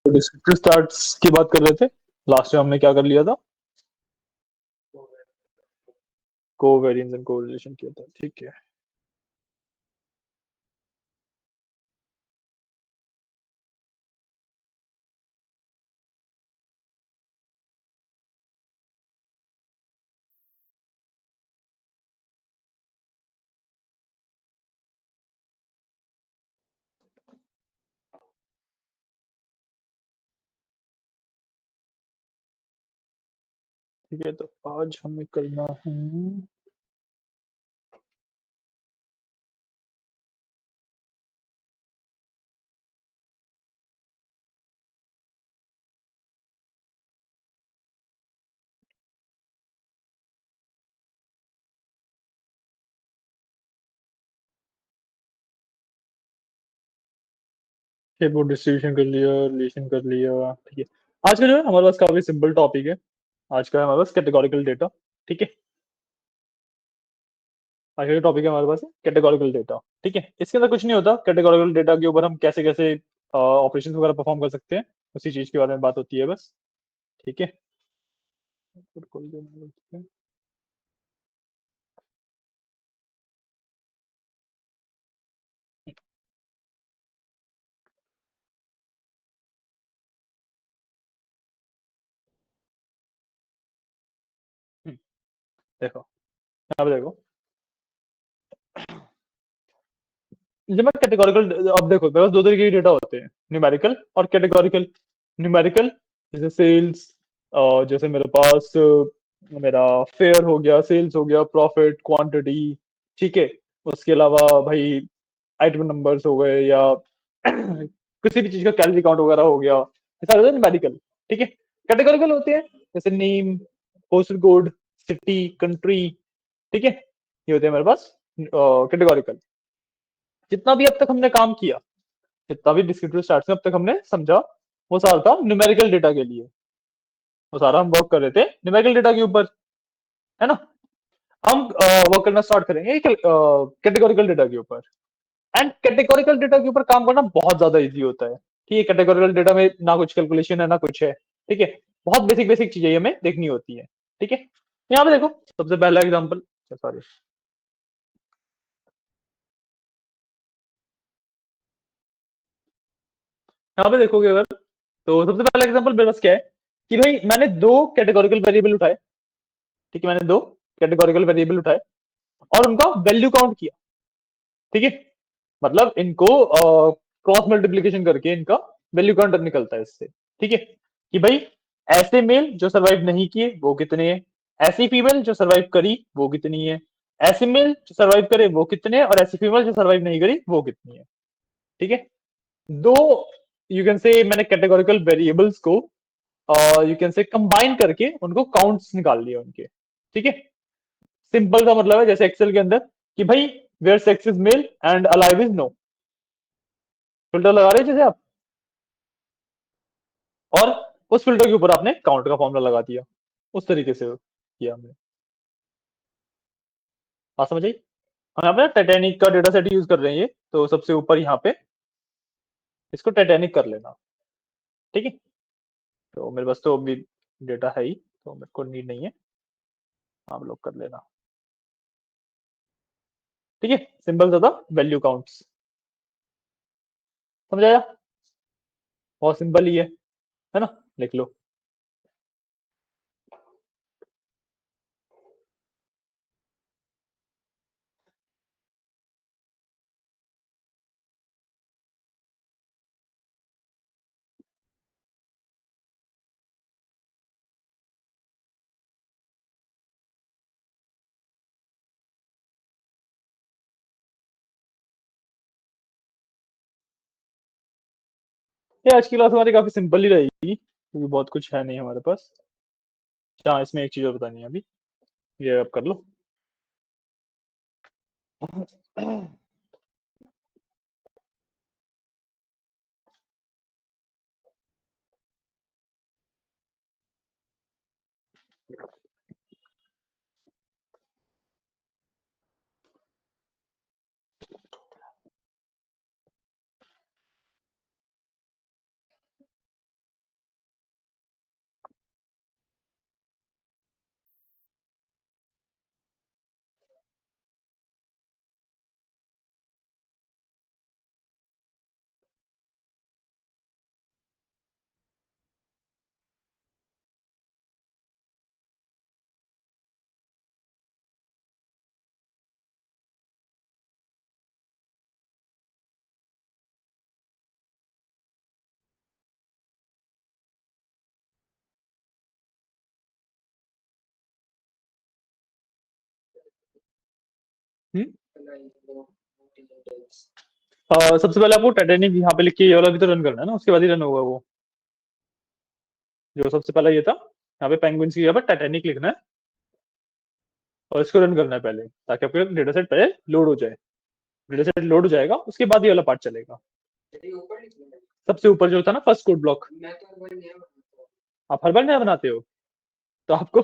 Descriptive starts की बात कर रहे थे। लास्ट में हमने क्या कर लिया था? कोवेरिएंस एंड कोरिलेशन किया था, ठीक है। ठीक है, तो आज हमें करना है वो डिस्ट्रीब्यूशन कर लिया, रिलेशन कर लिया, ठीक है। आज का जो है हमारे पास काफी सिंपल टॉपिक है। आज का है हमारे पास कैटेगोरिकल डेटा, ठीक है। आज का जो टॉपिक है हमारे पास कैटेगोरिकल डेटा, ठीक है। इसके अंदर कुछ नहीं होता, कैटेगोरिकल डेटा के ऊपर हम कैसे कैसे ऑपरेशन वगैरह परफॉर्म कर सकते हैं, उसी चीज के बारे में बात होती है बस, ठीक है। देखो, यहाँ पे देखो, जब मैं कैटेगोरिकल, अब देखो मेरे पास दो तरीके के डेटा होते हैं, न्यूमेरिकल और कैटेगोरिकल। न्यूमेरिकल जैसे सेल्स, जैसे मेरे पास मेरा फेयर हो गया, सेल्स हो गया, प्रॉफिट, क्वांटिटी, ठीक है। उसके अलावा भाई आइटम नंबर्स हो गए, या किसी भी चीज का कैलोरी काउंट वगैरह हो गया, ये सारे होते हैं न्यूमेरिकल, ठीक है। कैटेगोरिकल होते हैं जैसे name, postal code, city, country, ठीक है। ये होते हैं मेरे पास कैटेगोरिकल। जितना भी अब तक हमने काम किया, जितना भी डिस्क्रिप्टिव स्टैट्स में अब तक हमने समझा, वो सारा था न्यूमेरिकल डेटा के लिए। वो सारा हम वर्क कर रहे थे न्यूमेरिकल डेटा के ऊपर, है ना। हम वर्क करना स्टार्ट करेंगे कैटेगोरिकल डेटा के ऊपर। एंड कैटेगोरिकल डेटा के ऊपर काम करना बहुत ज्यादा इजी होता है, ठीक है। कैटेगोरिकल डेटा में ना कुछ कैलकुलेशन है ना कुछ है, ठीक है। बहुत बेसिक बेसिक चीजें हमें देखनी होती है, ठीक है। यहाँ पे देखो, सबसे पहला एग्जांपल, सॉरी, यहाँ पे देखोगे अगर, तो सबसे पहला एग्जांपल मेरे पास क्या है कि भाई मैंने दो कैटेगोरिकल वेरिएबल उठाए, ठीक है। मैंने दो कैटेगोरिकल वेरिएबल उठाए और उनका वैल्यू काउंट किया, ठीक है। मतलब इनको क्रॉस मल्टीप्लीकेशन करके इनका वैल्यू काउंटर निकलता है इससे, ठीक है। कि भाई ऐसे मेल जो सरवाइव नहीं किए वो कितने हैं, ऐसी फीमेल जो सरवाइव करी वो कितनी है, ऐसे मेल जो सरवाइव करे वो कितने हैं, और ऐसी फीमेल जो सरवाइव नहीं करी वो कितनी है, ठीक है। दो, यू कैन से मैंने कैटेगोरिकल वेरिएबल्स को यू कैन से कंबाइन करके उनको काउंट्स निकाल लिया उनके, ठीक है। सिंपल सा मतलब है जैसे एक्सेल के अंदर कि भाई where sex is male and alive is no, filter लगा रहे हैं जैसे आप, और उस फिल्टर के ऊपर आपने काउंट का फॉर्मूला लगा दिया, उस तरीके से किया हमने। बात समझ आई। हम यहाँ पे टाइटैनिक का डेटा सेट यूज कर रहे हैं ये, तो सबसे ऊपर यहाँ पे इसको टाइटैनिक कर लेना, ठीक है। तो मेरे पास तो अभी डेटा है ही, तो मेरे को नीड नहीं है, आप लोग कर लेना, ठीक है। सिंपल सा था, वैल्यू काउंट्स, समझ आया। बहुत सिंपल ही है ना। लिख लो। ये आज की क्लास हमारी काफी सिंपल ही रहेगी, क्योंकि बहुत कुछ है नहीं हमारे पास। हाँ, इसमें एक चीज और बतानी है अभी, ये आप कर लो। हम्म? सबसे पहले आपको टाइटैनिक यहाँ पे लिख के ये वाला भी तो रन करना है ना, उसके बाद ही रन होगा वो। जो सबसे पहला ये था, यहाँ पे पेंगुइन्स की जगह पर टाइटैनिक लिखना है और इसको रन करना है पहले, ताकि आपका डेटा सेट पहले लोड हो जाए। डेटा सेट लोड हो जाएगा, उसके बाद ये वाला पार्ट चलेगा। सबसे ऊपर जो था ना फर्स्ट कोड ब्लॉक, आप हर बार नया बनाते हो तो आपको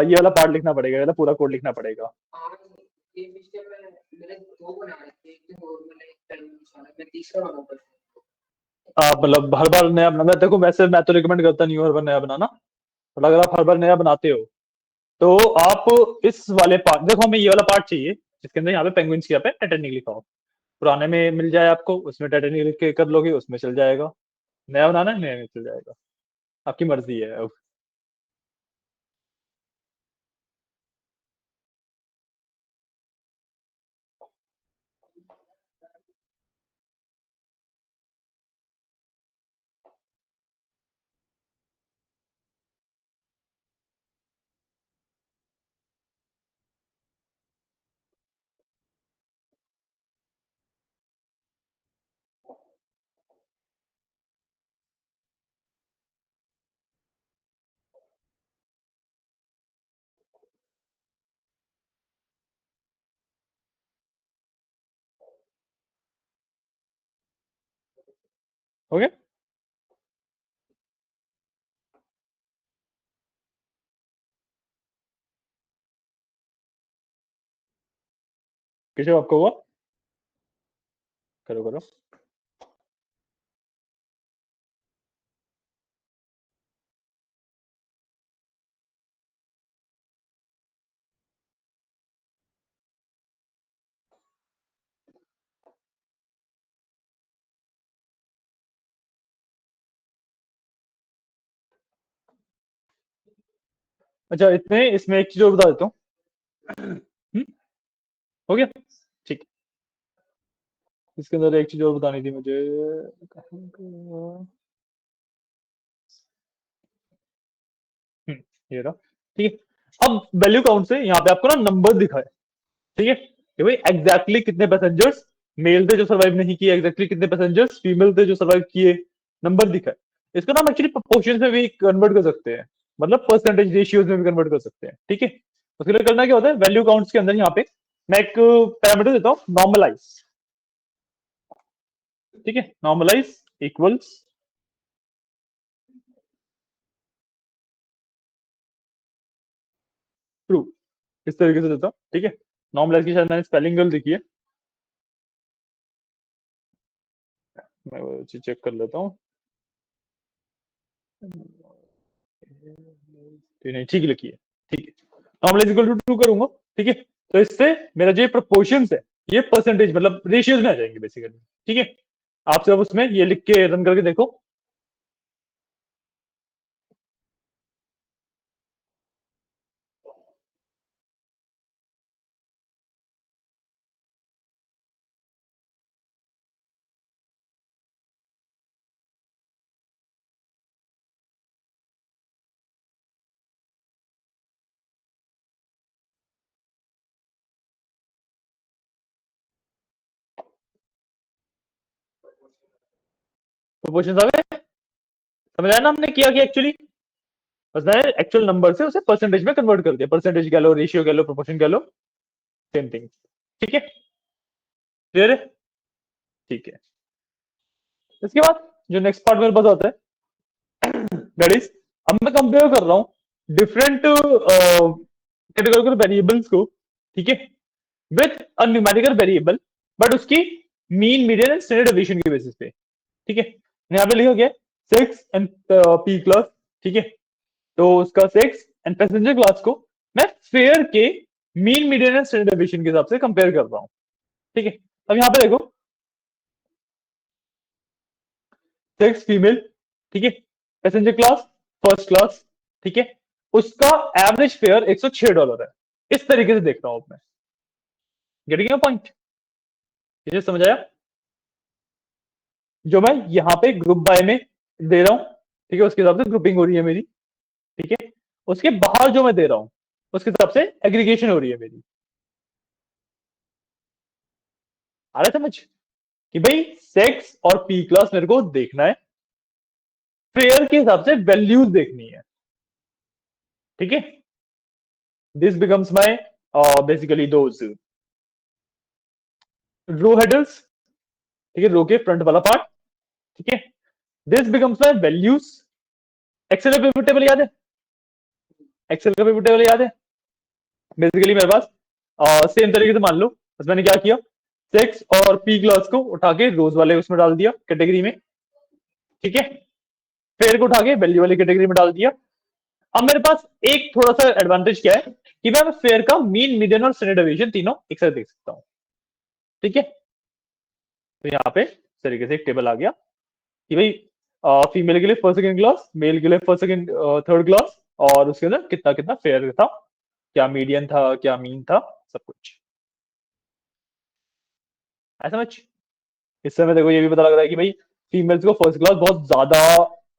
ये वाला पार्ट लिखना पड़ेगा, ये वाला पूरा कोड लिखना पड़ेगा। मतलब हर बार नया बनाना, देखो वैसे मैं तो रिकमेंड करता नहीं हूँ हर बार नया बनाना, पर अगर आप हर बार नया बनाते हो तो आप इस वाले पार्ट, देखो हमें ये वाला पार्ट चाहिए जिसके अंदर यहाँ पे पेंगुइन्स की यहाँ पे टाइटैनिक लिखा हो। पुराने में मिल जाए आपको, उसमें टाइटैनिक लिख के कर लोगे, उसमें चल जाएगा। नया बनाना है, नया में चल जाएगा, आपकी मर्जी है अब। ओके, किसे आपको हुआ? करो करो। अच्छा, इतने इसमें एक चीज और बता देता हूँ। हम्म, हो गया, ठीक। इसके अंदर एक चीज और बतानी थी मुझे। हम्म, ये रहा। ठीक है, अब वैल्यू काउंट से यहाँ पे आपको ना नंबर दिखा है। ठीक है, कि भाई एग्जैक्टली कितने पैसेंजर्स मेल थे जो सर्वाइव नहीं किए, एग्जैक्टली कितने पैसेंजर्स फीमेल थे जो सर्वाइव किए, नंबर दिखा है। इसको ना हम एक्चुअली प्रोपोर्शन में भी कन्वर्ट कर सकते हैं, मतलब परसेंटेज रेशियोज में भी कन्वर्ट कर सकते हैं। ठीक है, उसके लिए करना क्या होता है, वैल्यू काउंट्स के अंदर यहाँ पे मैं एक पैरामीटर देता हूँ, नॉर्मलाइज। ठीक है, नॉर्मलाइज इक्वल्स ट्रू, इस तरीके से देता हूँ। ठीक है, नॉर्मलाइज की शायद मैंने स्पेलिंग गलत लिखी है, मैं वो चीज चेक कर लेता हूँ। नहीं, ठीक लिखी है। ठीक है, नॉर्मलाइज इक्वल टू ट्रू करूंगा। ठीक है, तो इससे मेरा जो प्रोपोर्शन है ये परसेंटेज मतलब रेशियोज में आ जाएंगे बेसिकली। ठीक है, आप सिर्फ उसमें ये लिख के रन करके देखो। प्रोपोर्शन आ गए, समझ आया ना हमने किया कि एक्चुअली बस मैंने एक्चुअल नंबर से उसे परसेंटेज में कन्वर्ट कर दिया, परसेंटेज कह लो, रेशियो कह लो, प्रोपोर्शन कह लो, सेम थिंग। ठीक है, क्लियर है? ठीक है, इसके बाद जो नेक्स्ट पार्ट मेरे पास आता है, दैट इज, अब मैं कंपेयर कर रहा हूं डिफरेंट कैटेगोरिकल वेरिएबल्स को। ठीक है, with a numerical variable, but उसकी mean, median and standard deviation के बेसिस पे। ठीक है, यहाँ पे लिखा गया 6 एंड पी क्लास। ठीक है, तो उसका 6 एंड पैसेंजर क्लास को मैं फेयर के mean, median and standard deviation के हिसाब से कंपेयर कर रहा हूँ। ठीक है, अब यहाँ पे देखो 6 फीमेल। ठीक है, पैसेंजर क्लास फर्स्ट क्लास। ठीक है, उसका एवरेज फेयर $106 है। इस तरीके से देख रहा हूं मैं, गेटिंग पॉइंट? मुझे समझ आया? जो मैं यहाँ पे ग्रुप बाय में दे रहा हूँ, ठीक है, उसके हिसाब से ग्रुपिंग हो रही है मेरी। ठीक है, उसके बाहर जो मैं दे रहा हूँ उसके हिसाब से एग्रीगेशन हो रही है मेरी। आ रहा है समझ कि भाई सेक्स और पी क्लास मेरे को देखना है, फेयर के हिसाब से वैल्यूज देखनी है। ठीक है, this becomes my basically those row headers. ठीक है, रो के फ्रंट वाला पार्ट। ठीक है, this becomes my values. Excel का पिवट टेबल याद है? एक्सेल का पिवट टेबल याद है? बेसिकली मेरे पास सेम तरीके से मान लो, बस मैंने क्या किया, सेक्स और पी क्लास को उठा के रोज वाले उसमें डाल दिया कैटेगरी में। ठीक है, फेयर को उठा के वैल्यू वाली कैटेगरी में डाल दिया। अब मेरे पास एक थोड़ा सा एडवांटेज क्या है कि मैं फेयर का मीन, मीडियन और स्टैंडर्ड डेविएशन तीनों एक साथ देख सकता हूं। ठीक है, तो यहाँ पे इस तरीके से एक टेबल आ गया कि भाई फीमेल के लिए फर्स्ट सेकंड क्लास, मेल के लिए फर्स्ट सेकंड थर्ड क्लास, और उसके अंदर कितना कितना फेयर था, क्या मीडियन था, क्या मीन था, सब कुछ ऐसा समझ। इस समय देखो ये भी पता लग रहा है कि भाई फीमेल्स को फर्स्ट क्लास बहुत ज्यादा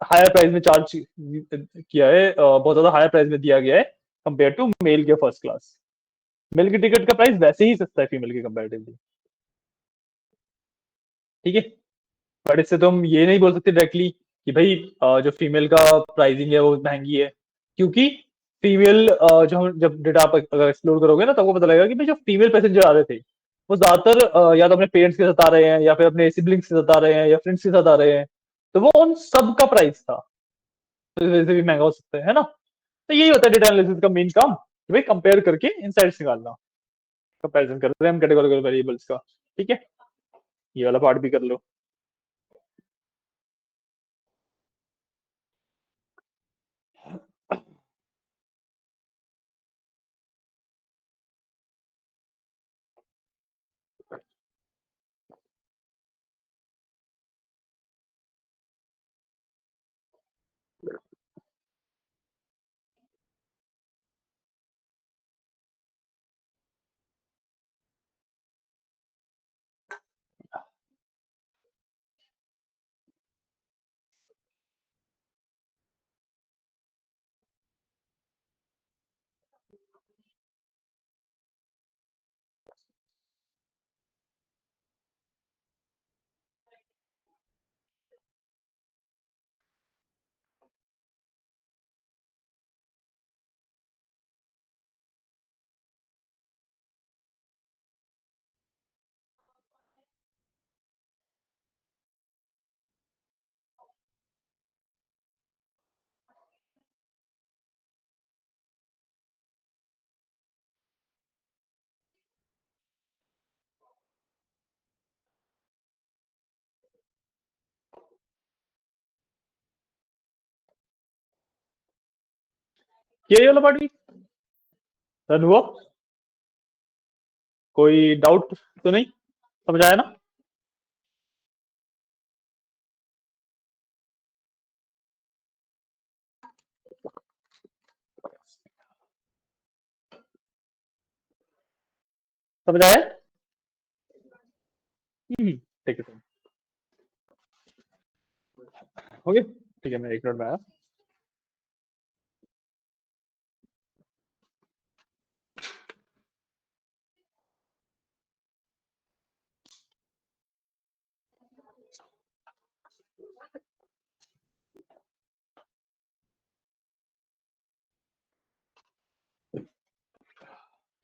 हायर प्राइस में चार्ज किया है, बहुत ज्यादा हायर प्राइस में दिया गया है कंपेयर टू मेल के फर्स्ट क्लास। मेल की टिकट का प्राइस वैसे ही सस्ता है फीमेल के कंपेरेटिवली। ठीक है, बट इससे तुम ये नहीं बोल सकते डायरेक्टली कि भाई जो फीमेल का प्राइसिंग है वो महंगी है, क्योंकि फीमेल जो जब डेटा आप अगर एक्सप्लोर करोगे ना, तब वो पता लगेगा कि भाई जो फीमेल पैसेंजर आ रहे थे वो ज्यादातर या तो अपने पेरेंट्स के साथ आ रहे हैं, या फिर अपने सिबलिंग्स के साथ आ रहे हैं, या फ्रेंड्स के साथ आ रहे हैं, तो वो उन सब का प्राइस था, तो इस वजह से भी महंगा हो सकता है ना। तो यही होता है डेटा एनालिसिस का मेन काम, कि भाई कंपेयर करके इनसाइट्स निकालना, कंपैरिजन कर रहे हैं हम कैटेगोरिकल वेरिएबल्स का। ठीक है, ये वाला पार्ट भी कर लो। ये वाला पार्ट भी डन हुआ। कोई डाउट तो नहीं, समझ आया ना? समझ आया? ठीक है, हो गया। ठीक है, मैं एक मिनट में आया।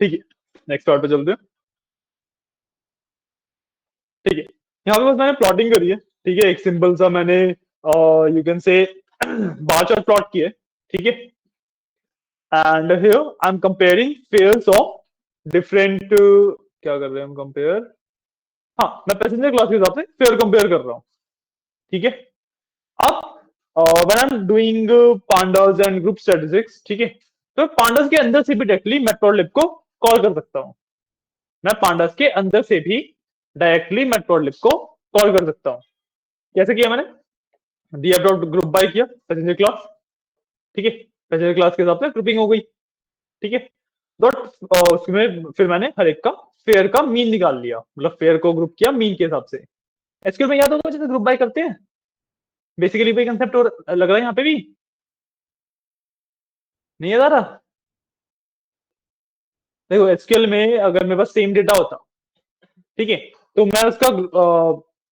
ठीक है, नेक्स्ट पार्ट पे चलते हैं। ठीक है, यहाँ पे बस मैंने प्लॉटिंग करी है। ठीक है, एक सिंपल सा मैंने you can say bar chart plot किया है। ठीक है, and here I am comparing pairs of different, क्या कर रहे हैं हम कंपेयर, हाँ मैं पैसेंजर क्लास के हिसाब से फेयर कंपेयर कर रहा हूँ। ठीक है, अब when I am doing pandas and group statistics, ठीक है, तो पांडास के अंदर से भी डायरेक्टली मैटप्लॉटलिब को कॉल कर सकता हूँ। मैं पांडास के अंदर से भी डायरेक्टली मैटप्लॉटलिब को कॉल कर सकता हूँ। कैसे किया मैंने, दिया डॉट ग्रुप बाय किया पैसेंजर क्लास। ठीक है, पैसेंजर क्लास के हिसाब से ग्रुपिंग हो गई। ठीक है, डॉट उसमें फिर मैंने हर एक का फेयर का मीन निकाल लिया, मतलब फेयर को ग्रुप किया मीन के हिसाब से। एसक्यूएल में याद होगा जैसे ग्रुप बाय करते हैं, बेसिकली वही कंसेप्ट और लग रहा है यहाँ पे भी, नहीं याद आ रहा? देखो एसक्यूएल में अगर मेरे पास सेम डेटा होता, ठीक है, तो मैं उसका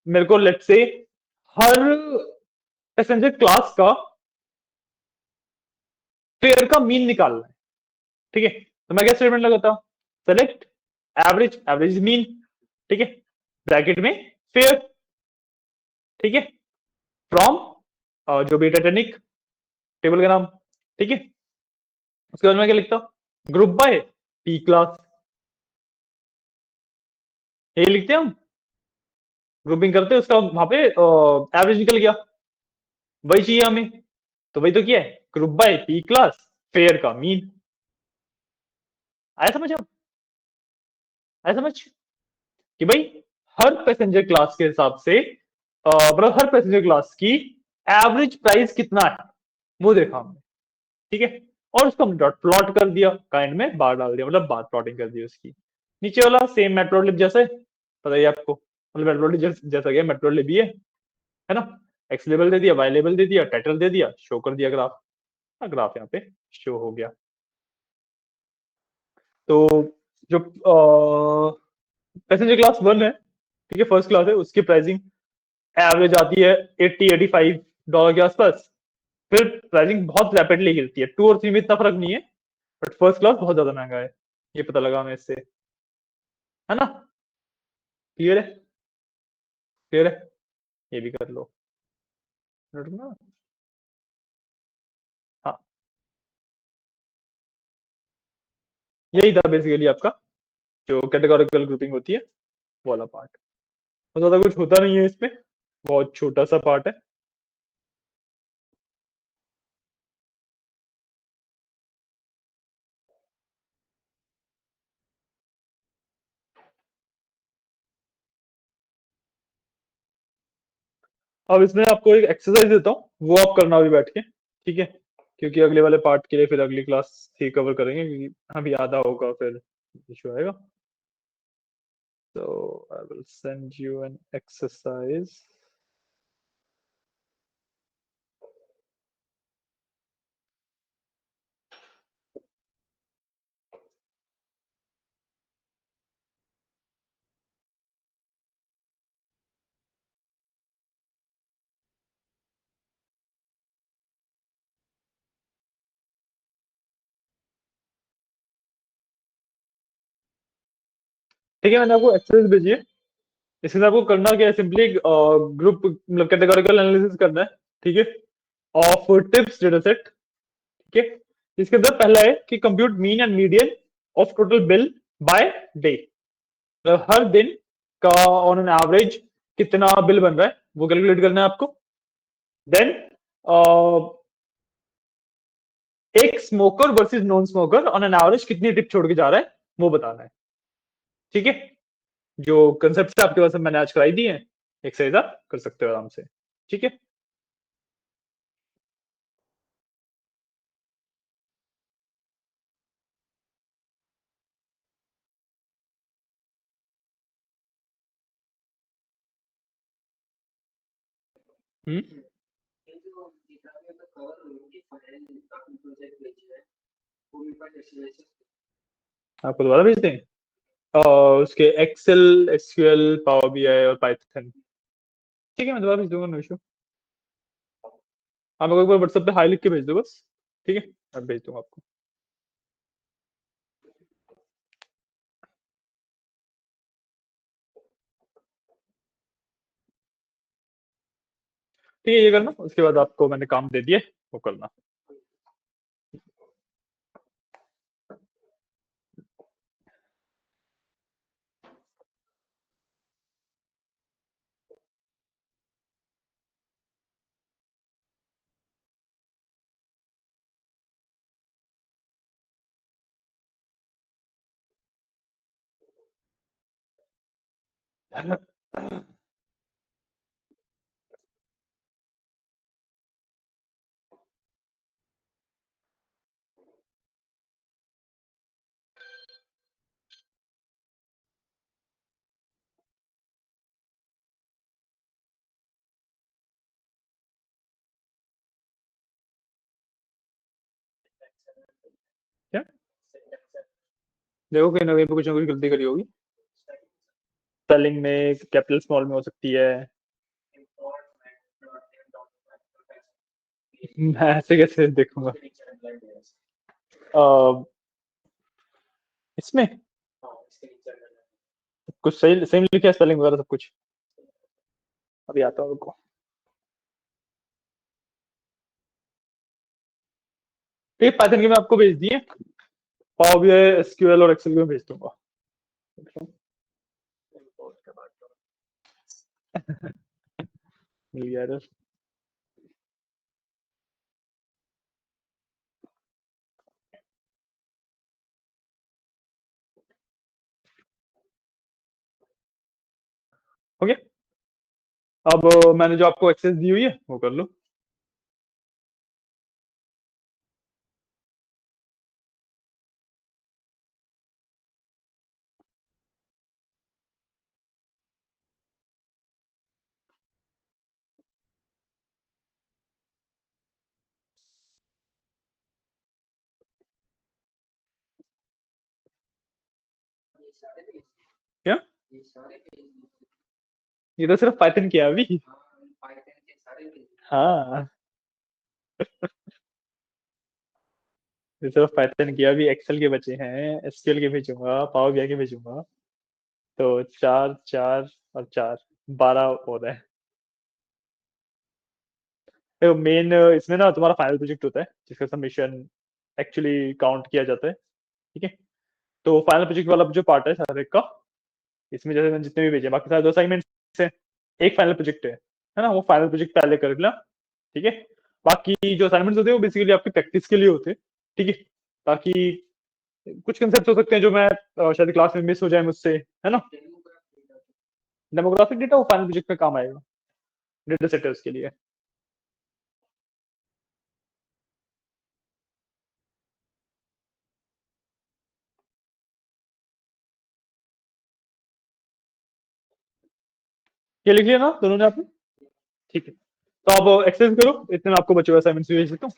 मेरे को let's say her passenger class का फेयर का मीन निकालना है। ठीक है, तो मैं क्या स्टेटमेंट लगाता हूँ, सेलेक्ट एवरेज, एवरेज मीन, ठीक है, ब्रैकेट में फेयर, ठीक है, फ्रॉम जो भी टाइटेनिक टेबल का नाम, ठीक है। उसके बाद मैं क्या लिखता हूँ, ग्रुप बाय पी क्लास, ये लिखते हैं हम, ग्रुपिंग करते हैं उसका वहां पे एवरेज निकल गया, वही चाहिए हमें, तो वही तो किया है, group by P class fair का मीन। आया समझ, अब आया समझ कि भाई हर पैसेंजर क्लास के हिसाब से मतलब हर पैसेंजर क्लास की एवरेज प्राइस कितना है वो देखा हमने, ठीक है, और उसको हम डॉट प्लॉट कर दिया, काइंड में बार डाल दिया, मतलब बार प्लॉटिंग कर दी उसकी। नीचे वाला सेम मैटप्लॉटलिब जैसे, पता ही है आपको, मतलब मैटप्लॉटलिब जैसा गया मैटप्लॉटलिब भी है ना, एक्स लेबल दे दिया, वाई लेबल दे दिया, टाइटल दे दिया, शो कर दिया ग्राफ, ग्राफ यहाँ पे शो हो गया। तो जो पैसेंजर क्लास वन है, ठीक है, फर्स्ट क्लास है, उसकी प्राइसिंग एवरेज आती है 80-85 डॉलर के आसपास, फिर प्राइसिंग बहुत रैपिडली गिरती है, टू और थ्री में इतना फर्क नहीं है, बट फर्स्ट क्लास बहुत ज्यादा महंगा है, ये पता लगा हमें इससे, है ना, क्लियर है, क्लियर है, ये भी कर लो, नोट करना? हाँ, यही था बेसिकली आपका जो कैटेगोरिकल ग्रुपिंग होती है वो वाला पार्ट, बहुत ज्यादा कुछ होता नहीं है इसमें, बहुत छोटा सा पार्ट है। अब इसमें आपको एक एक्सरसाइज देता हूँ, वो आप करना अभी बैठ के, ठीक है, क्योंकि अगले वाले पार्ट के लिए फिर अगली क्लास ही कवर करेंगे, क्योंकि अभी आधा होगा फिर इशू आएगा। So I will send you an exercise. ठीक है, मैंने आपको एक्सरसाइज भेजी है, इसके साथ आपको करना क्या है, सिंपली ग्रुप मतलब कैटेगोरिकल एनालिसिस करना है, ठीक है, ऑफ टिप्स डेटा सेट, ठीक है। इसके अंदर पहला है कि compute mean and median of total bill by day, मतलब हर दिन का ऑन एन एवरेज कितना बिल बन रहा है वो कैलकुलेट करना है आपको। देन एक smoker versus non smoker on an average कितनी टिप छोड़ के जा रहा है वो बताना है, ठीक है। जो कंसेप्ट आपके पास मैंने आज कराई दी है, एक्सरसाइज आप कर सकते हो आराम से, ठीक है। हम्म, आपको दोबारा भेजते हैं उसके एक्सेल, एसक्यूएल, पावर बीआई और पाइथन, ठीक है, मैं दोबारा भेज दूंगा, नो इशू। आप मेरे को एक बार व्हाट्सएप पे हाई लिख के भेज दो बस, ठीक है, मैं भेज दूंगा आपको। ठीक है, ये करना, उसके बाद आपको मैंने काम दे दिए, वो करना। क्या, देखो कहीं ना कहीं पे कुछ ना कुछ गलती करी होगी। स्पेलिंग में कैपिटल स्मॉल में हो सकती है। मैं ऐसे कैसे देखूंगा? अ, इसमें कुछ सही सेम लिखा है, स्पेलिंग वगैरह सब कुछ। अभी आता हूँ, रुको। ये पाइथन के मैं आपको भेज दिए। पावर बीआई, एसक्यूएल और एक्सेल में भेज दूंगा। मिल गया एरर। ओके। अब मैंने जो आपको एक्सेस दी हुई है वो कर लो। क्या? ये तो सिर्फ पाइथन किया है अभी। हाँ, ये सिर्फ पाइथन किया, अभी एक्सेल के बचे हैं, एसक्यूएल के भेजूंगा, पावर बीआई के भेजूंगा। तो 4 4 और 4, 12 हो रहा है। देखो मेन इसमें ना तुम्हारा फाइनल प्रोजेक्ट होता है जिसका सबमिशन एक्चुअली काउंट किया जाता है। ठीक है। तो फाइनल प्रोजेक्ट वाला जो पार्ट है सारे का, इसमें जैसे मैंने जितने भी भेजे, बाकी सारे दो असाइनमेंट है, एक फाइनल प्रोजेक्ट है ना, वो फाइनल प्रोजेक्ट पहले कर लेना। ठीक है। बाकी जो असाइनमेंट होते हैं वो बेसिकली आपकी प्रैक्टिस के लिए होते हैं। ठीक है। ताकि कुछ कंसेप्ट हो सकते हैं जो मैं शायद क्लास में मिस हो जाए मुझसे, है ना। डेमोग्राफिक डेटा वो फाइनल प्रोजेक्ट में काम आएगा, डेटा सेटर्स के लिए। ये लिख लिया ना दोनों ने आपने? ठीक है। तो आप एक्सरसाइज करो, इतने में आपको बचे हुए असाइनमेंट्स भी भेज देता हूँ।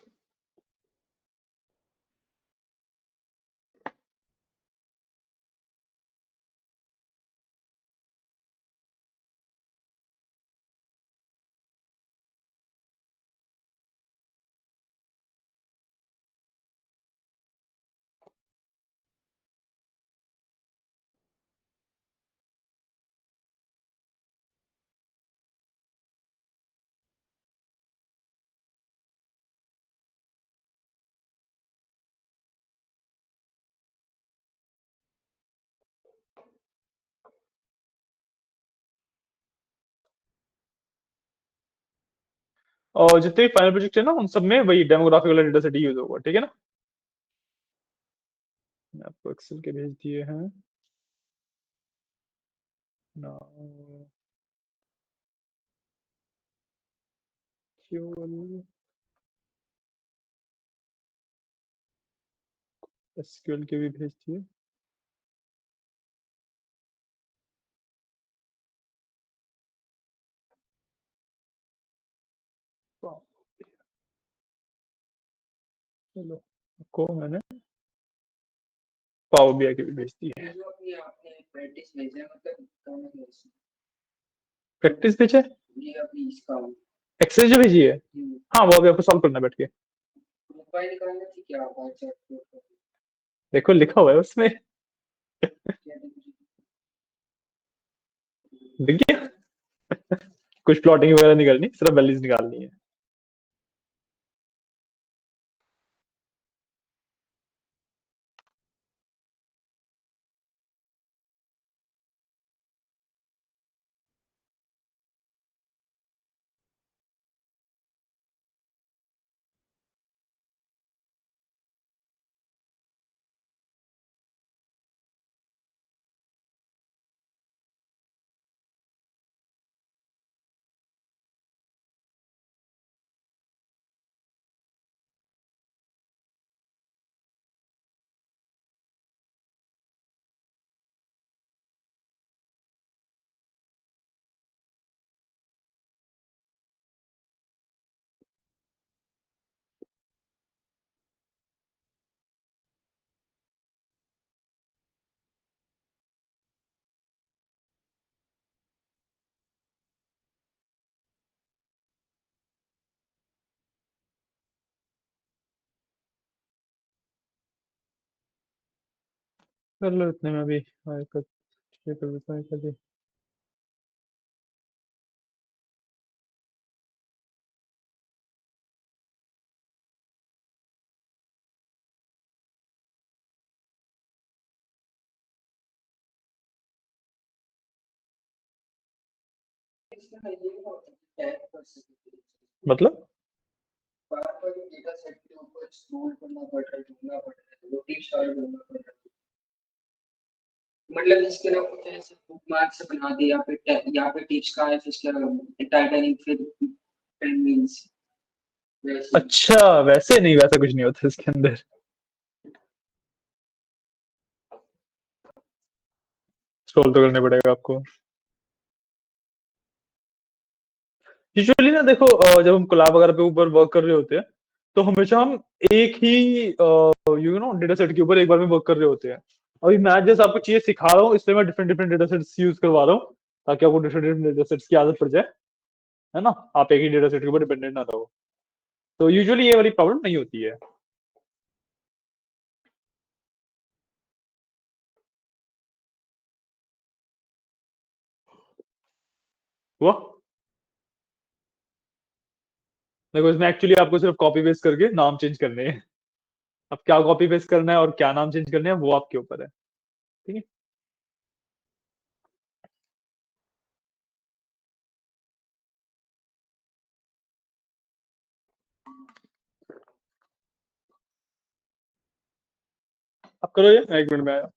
और जितने भी फाइनल प्रोजेक्ट है ना उन सब में वही डेमोग्राफिक वाला डेटा सेट यूज होगा, ठीक है ना। मैं आपको एक्सेल के भेज दिए हैं ना। एसक्यूएल के भी भेज दिए। चलो, आपको मैंने पावर बीआई के भी भेज दिए। प्रैक्टिस भेजे, एक्सेल जो भेजी है। हाँ, वो अभी आपको सॉल्व करना है बैठ के। देखो लिखा हुआ है उसमें। दिख गया। कुछ प्लॉटिंग वगैरह नहीं करनी, सिर्फ वैल्यूज निकालनी है। कर लो इतने में भी। हाँ, ये कर देता हूँ, ये कर दिया। मतलब मतलब इसके अलावा कुछ ऐसे बुकमार्क से बना दे, या फिर टेक्स्ट का है, फिर इसके अलावा टाइटैनिक, फिर पेंगुइन्स, वैसे। अच्छा, वैसे नहीं, वैसा कुछ नहीं होता इसके अंदर। स्क्रॉल तो करने पड़ेगा आपको। यूजुअली ना देखो, जब हम कोलैब वगैरह पे ऊपर वर्क कर रहे होते हैं, तो हमेशा हम एक ही डेटा सेट के ऊपर एक बार में वर्क कर रहे होते हैं। अभी मैं जैसे आपको चीजें सिखा रहा हूँ, इसलिए मैं different different data sets use करवा रहा हूँ, ताकि आपको डिफरेंट डिफरेंट डेटा सेट्स की आदत पड़ जाए, है ना। आप एक ही डेटा सेट के ऊपर डिपेंडेंट ना रहो। तो यूजुअली ये वाली प्रॉब्लम नहीं होती है। वो देखो, इसमें एक्चुअली आपको सिर्फ कॉपी पेस्ट करके नाम चेंज करने हैं। अब क्या कॉपी पेस्ट करना है और क्या नाम चेंज करने हैं, वो आपके ऊपर है। ठीक है। आप करो ये, मैं 1 मिनट में आया।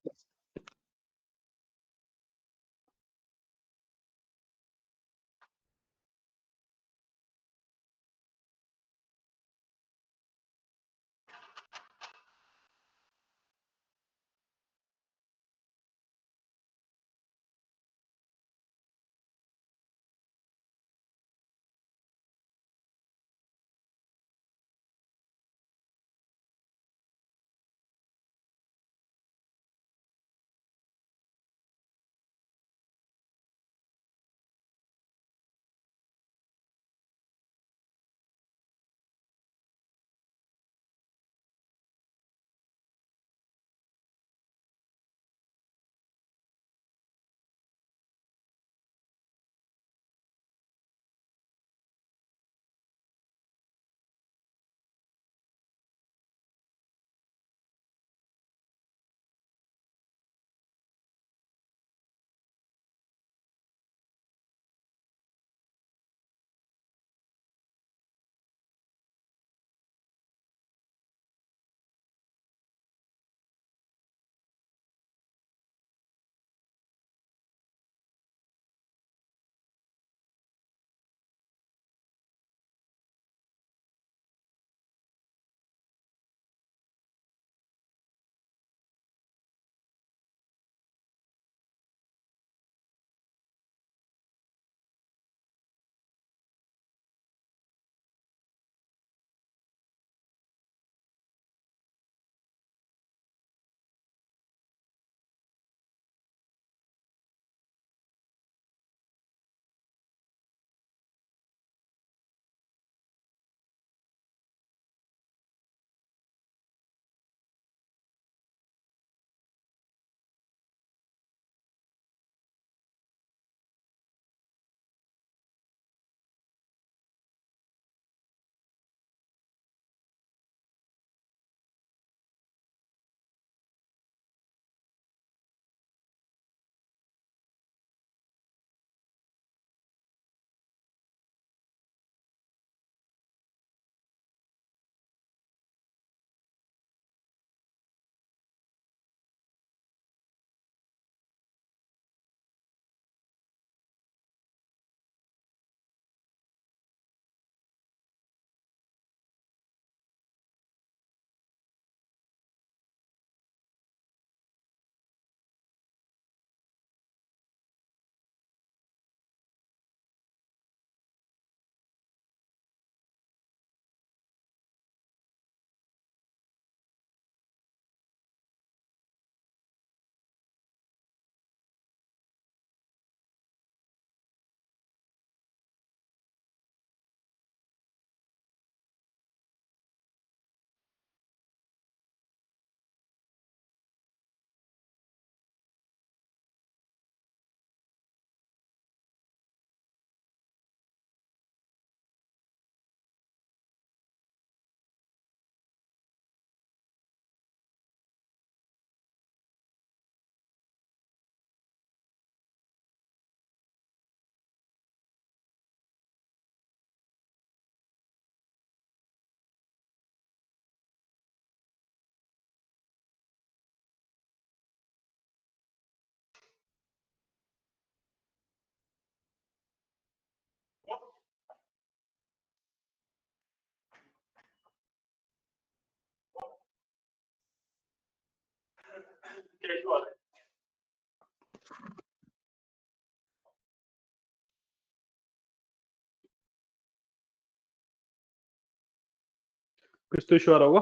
कुछ तो इशू आ रहा होगा।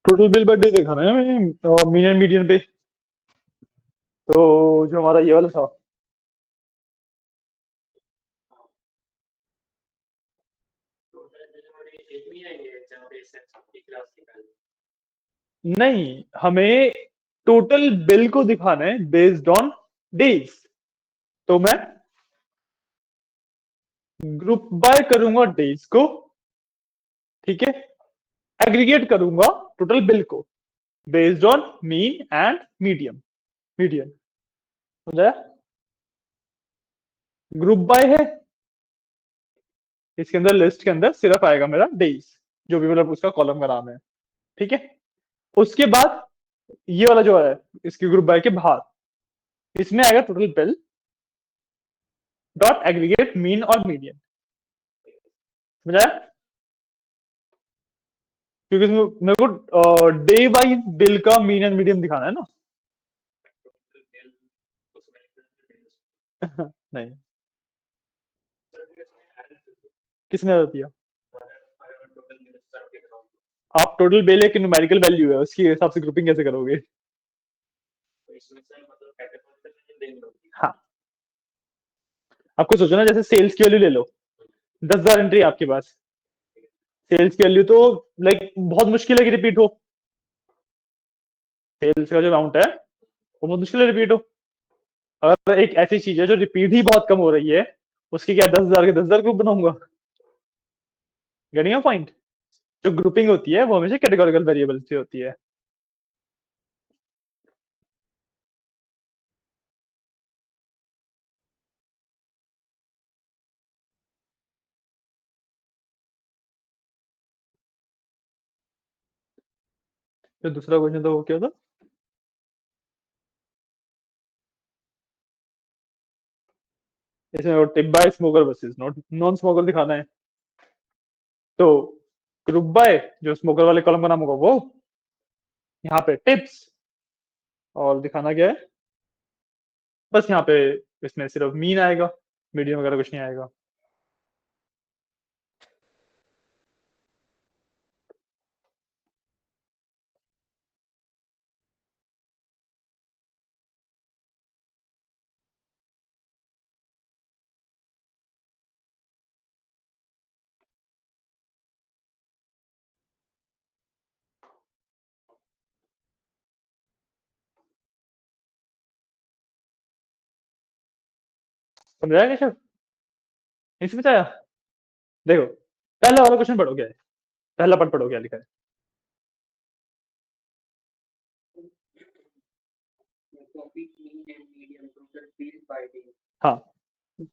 टोटल बिल बर्थडे देखा ना मैंने मीडियन मीडियन पे, तो जो हमारा ये वाला था। नहीं, हमें टोटल बिल को दिखाना है बेस्ड ऑन डेज। तो मैं ग्रुप बाय करूंगा डेज को, ठीक है, एग्रीगेट करूंगा टोटल बिल को based on mean and median. समझाया? ग्रुप बाय है, इसके अंदर लिस्ट के अंदर सिर्फ आएगा मेरा डेज, जो भी मतलब उसका कॉलम का नाम है, ठीक है। उसके बाद ये वाला जो है इसकी ग्रुप बाय के बाहर इसमें आएगा total bill dot aggregate mean और मीडियन। समझाया? क्योंकि मेरे को डे वाइज बिल का मीन एंड मीडियन दिखाना है ना। नहीं, किसने दिया? आप टोटल बिल एक न्यूमेरिकल वैल्यू है, उसके हिसाब से ग्रुपिंग कैसे करोगे? हाँ, आपको सोचना, जैसे सेल्स की वैल्यू ले लो, 10,000 एंट्री आपके पास, सेल्स की वैल्यू तो लाइक बहुत मुश्किल है कि रिपीट हो। सेल्स का जो अमाउंट है वो बहुत मुश्किल है रिपीट हो। अगर एक ऐसी चीज है जो रिपीट ही बहुत कम हो रही है, उसकी क्या 10,000 के 10,000 ग्रुप बनाऊंगा? Getting a point? जो ग्रुपिंग होती है वो हमेशा कैटेगोरिकल वेरिएबल से होती है। तो दूसरा क्वेश्चन था वो क्या था? इसमें tip by smoker versus non smoker दिखाना है। तो ग्रुप बाय जो स्मोकर वाले कॉलम का नाम होगा वो, यहाँ पे टिप्स, और दिखाना क्या है, बस यहाँ पे इसमें सिर्फ मीन आएगा, मीडियम वगैरह कुछ नहीं आएगा। समझाया क्या सर? नहीं समझाया? देखो, पहला वाला क्वेश्चन पढ़ो क्या है, पहला पार्ट पढ़ो क्या लिखा है। हाँ,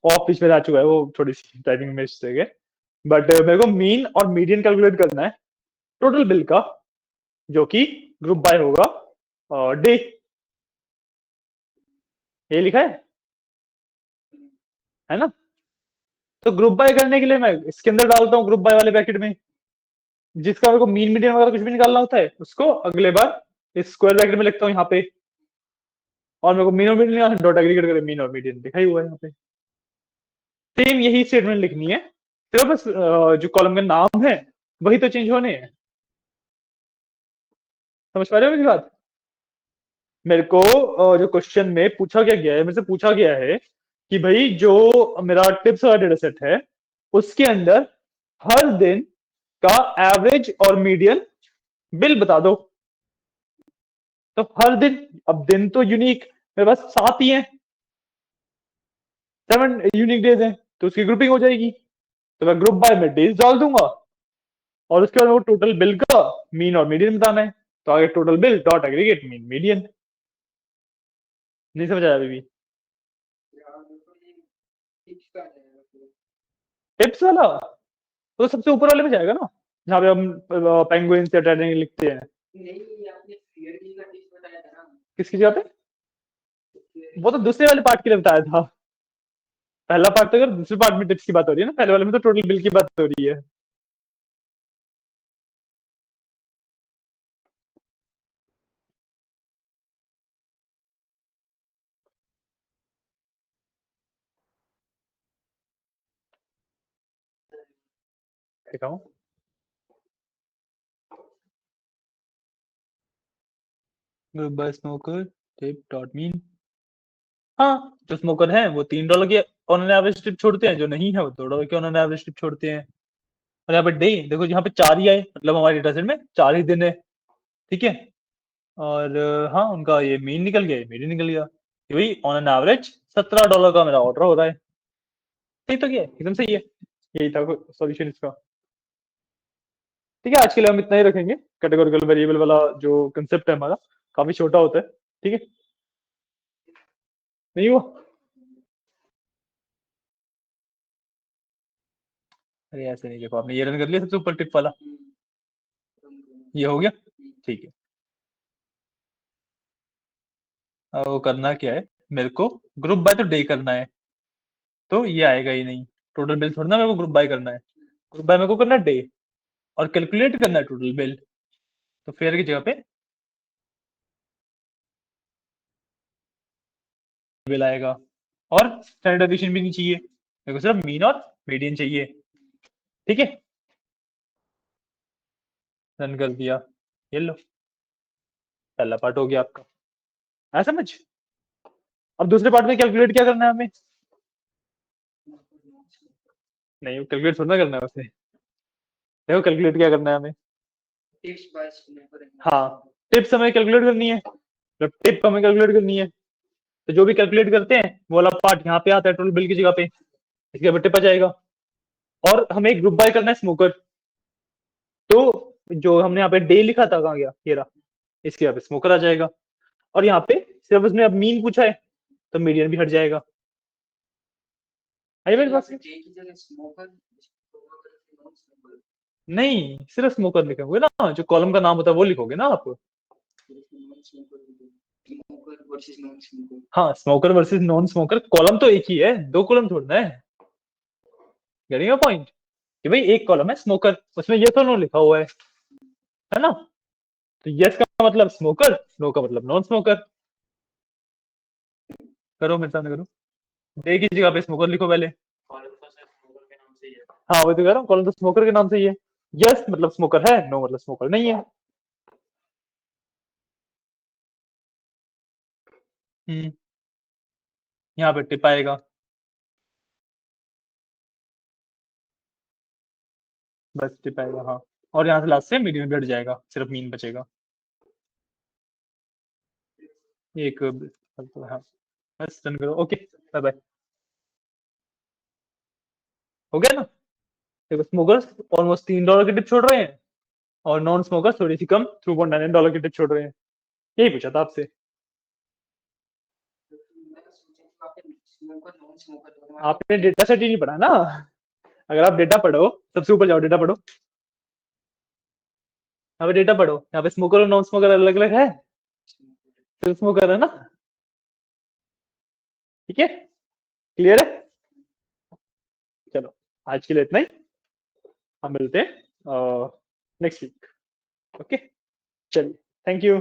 ऑफ बीच में आ चुका है, वो थोड़ी सी टाइपिंग मिस्टेक है, बट मेरे को मीन और मीडियन कैलकुलेट करना है टोटल बिल का, जो कि ग्रुप बाय होगा डे। ये लिखा है ना? तो ग्रुप बाय करने के लिए मैं इसके अंदर डालता हूँ ग्रुप बाय वाले पैकेट में, जिसका मेरे को मीन मीडियन वगैरह कुछ भी निकालना होता है उसको अगले बार इस स्क्वायर ब्रैकेट में लिखता हूँ यहाँ पे, और मेरे को मीन और मीडियन डॉट एग्रीगेट करके मीन और मीडियन लिखा ही हुआ है यहाँ पे। सेम यही स्टेटमेंट लिखनी है, सिर्फ बस जो कॉलम का नाम है वही तो चेंज होने हैं। समझ पा रहे हो मेरी बात? मेरे को जो क्वेश्चन में पूछा क्या गया है, मेरे से पूछा गया है कि भाई जो मेरा टिप्स वाला डेटा सेट है उसके अंदर हर दिन का एवरेज और मीडियन बिल बता दो। तो हर दिन, अब दिन तो यूनिक मेरे पास 7 ही है, 7 यूनिक डेज हैं, तो उसकी ग्रुपिंग हो जाएगी। तो मैं ग्रुप बाय में डेज डाल दूंगा, और उसके बाद वो टोटल बिल का मीन और मीडियन बताना है, तो आगे total bill dot aggregate mean median. नहीं समझ आया अभी भी? टिप्स वाला तो सबसे ऊपर वाले में जाएगा ना, जहाँ पे हम पेंगुइन से ट्रेडिंग लिखते हैं। नहीं, आपने फियर की का टिप्स बताया था ना। किसकी जगह पे? वो तो दूसरे वाले पार्ट के लिए बताया था। पहला पार्ट तो अगर दूसरे पार्ट में टिप्स की बात हो रही है ना, पहले वाले में तो टोटल बिल की बात हो रही है। दिखाऊं? By smoker tip dot mean. हाँ, जो स्मोकर है वो $3 की ऑन एवरेज टिप छोड़ते हैं, जो नहीं है वो $2 की ऑन एवरेज टिप छोड़ते हैं। और यहाँ पे डे देखो, यहाँ पे 4 ही आए, मतलब हमारे डेटा सेट में 4 ही दिन है, ठीक है। और हाँ, उनका ये मीन निकल गया, ये मीन निकल गया, कि भाई ऑन एन एवरेज $17 का मेरा ऑर्डर हो रहा है। सही तो क्या है, एकदम सही है। यही था सॉल्यूशन इसका। ठीक है, आज के लिए हम इतना ही रखेंगे। कैटेगोरिकल वेरिएबल वाला जो कंसेप्ट है हमारा, काफी छोटा होता है, ठीक है। नहीं हुआ? अरे ऐसे नहीं, देखो आपने ये रन कर लिया सबसे ऊपर टिप वाला, ये हो गया, ठीक है। अब वो करना क्या है, मेरे को ग्रुप बाय तो डे करना है, तो ये आएगा ही नहीं। टोटल बिल थोड़ा ना मेरे को ग्रुप बाय करना है, ग्रुप बाय मेरे को करना है डे, और कैलकुलेट करना है टोटल बिल। तो फेयर की जगह पे बिल आएगा, और स्टैंडर्ड एडिशन भी नहीं चाहिए, मेरे को सिर्फ मीन और मीडियन चाहिए, ठीक है। रन कर दिया, ये लो, पहला पार्ट हो गया आपका। है समझ? अब दूसरे पार्ट में कैलकुलेट क्या करना है हमें? नहीं, कैलकुलेट थोड़ा ना करना है उसे। देखो कैलकुलेट क्या करना है हमें। टिप्स बाय स्मोकर है। हाँ, टिप्स हमें कैलकुलेट करनी है, जब टिप हमें कैलकुलेट करनी है, तो जो भी कैलकुलेट करते हैं वो वाला पार्ट यहाँ पे आता है टोटल बिल की जगह पे, इसके ऊपर टिप आ जाएगा। और हमें ग्रुप बाय करना है स्मोकर, तो जो हमने यहाँ पे डे लिखा था कहाँ गया, ये रहा, इसके यहाँ पे स्मोकर आ जाएगा। और यहाँ पे सिर्फ उसने अब मीन पूछा है, तो मीडियन भी हट जाएगा। आई मेरे पास? डे की जगह स्मोकर, नहीं, सिर्फ स्मोकर लिखोगे ना, जो कॉलम का नाम होता है वो लिखोगे ना आप। Smoker versus non smoker. हाँ, smoker versus non smoker, column तो एक ही है, दो कॉलम थोड़ा ना है। गेटिंग योर पॉइंट, कि भाई एक कॉलम है स्मोकर, उसमें ये तो नो लिखा हुआ है ना। तो यस का मतलब स्मोकर, नो का मतलब नॉन स्मोकर। करो मेरे सामने करो, डे की जगह पे स्मोकर लिखो पहले। हाँ वही तो कह रहा हूँ, कॉलम तो स्मोकर के नाम से ही है। यस मतलब स्मोकर है, नो मतलब स्मोकर नहीं है। हम्म, यहाँ पे टिप आएगा, बस टिप आएगा, हाँ। और यहाँ से लास्ट से मीडियम भी हट जाएगा, सिर्फ मीन बचेगा। एक हाँ, बस डन करो, ओके, बाय बाय। हो गया ना? देखो स्मोकर्स ऑलमोस्ट $3 की टिप छोड़ रहे हैं, और नॉन स्मोकर्स थोड़ी सी कम $2.99 की टिप छोड़ रहे हैं। यही पूछा था आपसे। स्मोकर नॉन स्मोकर आपने डेटा सेट ही नहीं पढ़ा ना। अगर आप डेटा पढ़ो, सबसे ऊपर जाओ, डेटा पढ़ो, यहाँ पे डेटा पढ़ो, यहाँ पे स्मोकर और नॉन स्मोकर अलग अलग है, सिर्फ स्मोकर है ना, ठीक है, क्लियर है। चलो, आज के लिए इतना ही, हम मिलते हैं नेक्स्ट वीक, ओके, चलिए, थैंक यू।